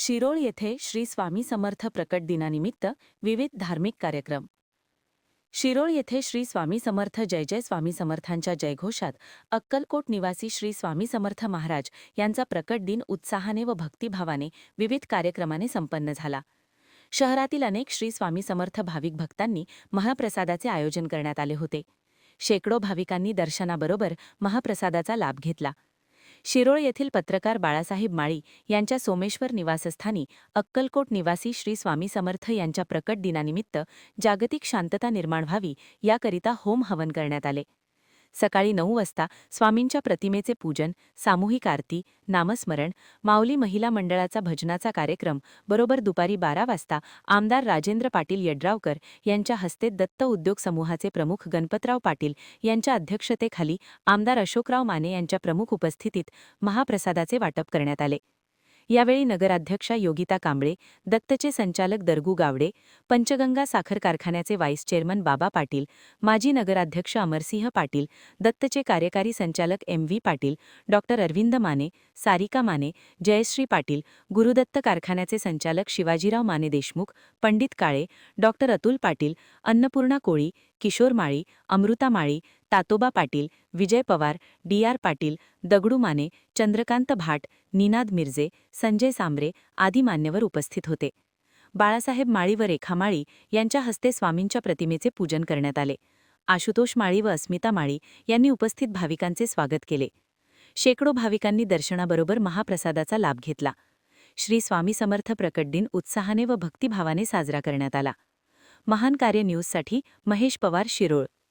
शिरोळ येथे श्री स्वामी समर्थ प्रकट दिनानिमित्त विविध धार्मिक कार्यक्रम. शिरोळ येथे श्री स्वामी समर्थ जय जय स्वामी समर्थांच्या जयघोषात अक्कलकोट निवासी श्री स्वामी समर्थ महाराज यांचा प्रकट दिन उत्साहाने व भक्तिभावाने विविध कार्यक्रमाने संपन्न झाला. शहरातील अनेक श्री स्वामी समर्थ भाविक भक्तांनी महाप्रसादाचे आयोजन करण्यात आले होते. शेकडो भाविकांनी दर्शनाबरोबर महाप्रसादाचा लाभ घेतला. शिरोळ येथील पत्रकार बाळासाहेब माळी यांच्या सोमेश्वर निवासस्थानी अक्कलकोट निवासी श्री स्वामी समर्थ यांच्या प्रकट दिनानिमित्त जागतिक शांतता निर्माण व्हावी याकरिता होम हवन करण्यात आले. सकाळी 9 वाजता स्वामींच्या प्रतिमेचे पूजन, सामूहिक आरती, नामस्मरण, माऊली महिला मंडळाचा भजनाचा कार्यक्रम बरोबर दुपारी 12 वाजता आमदार राजेंद्र पाटील यड्रावकर यांच्या हस्ते दत्त उद्योग समूहाचे प्रमुख गणपतराव पाटील यांच्या अध्यक्षतेखाली आमदार अशोकराव माने यांच्या प्रमुख उपस्थितीत महाप्रसादाचे वाटप करण्यात आले. यावेळी नगराध्यक्षा योगिता कांबळे, दत्तचे संचालक दरगू गावडे, पंचगंगा साखर कारखान्याचे व्हाईस चेअरमन बाबा पाटील, माजी नगराध्यक्ष अमरसिंह पाटील, दत्तचे कार्यकारी संचालक एम.व्ही. पाटील, डॉ. अरविंद माने, सारिका माने, जयश्री पाटील, गुरुदत्त कारखान्याचे संचालक शिवाजीराव माने देशमुख, पंडित काळे, डॉ. अतुल पाटील, अन्नपूर्णा कोळी, किशोर माळी, अमृता माळी, तातोबा पाटील, विजय पवार, डी.आर. पाटील, दगडू माने, चंद्रकांत भाट, निनाद मिर्जे, संजय सांबरे आदी मान्यवर उपस्थित होते. बाळासाहेब माळी व रेखा माळी यांच्या हस्ते स्वामींच्या प्रतिमेचे पूजन करण्यात आले. आशुतोष माळी व अस्मिता माळी यांनी उपस्थित भाविकांचे स्वागत केले. शेकडो भाविकांनी दर्शनाबरोबर महाप्रसादाचा लाभ घेतला. श्री स्वामी समर्थ प्रकट दिन उत्साहाने व भक्तिभावाने साजरा करण्यात आला. महान कार्य न्यूजसाठी महेश पवार, शिरोळ.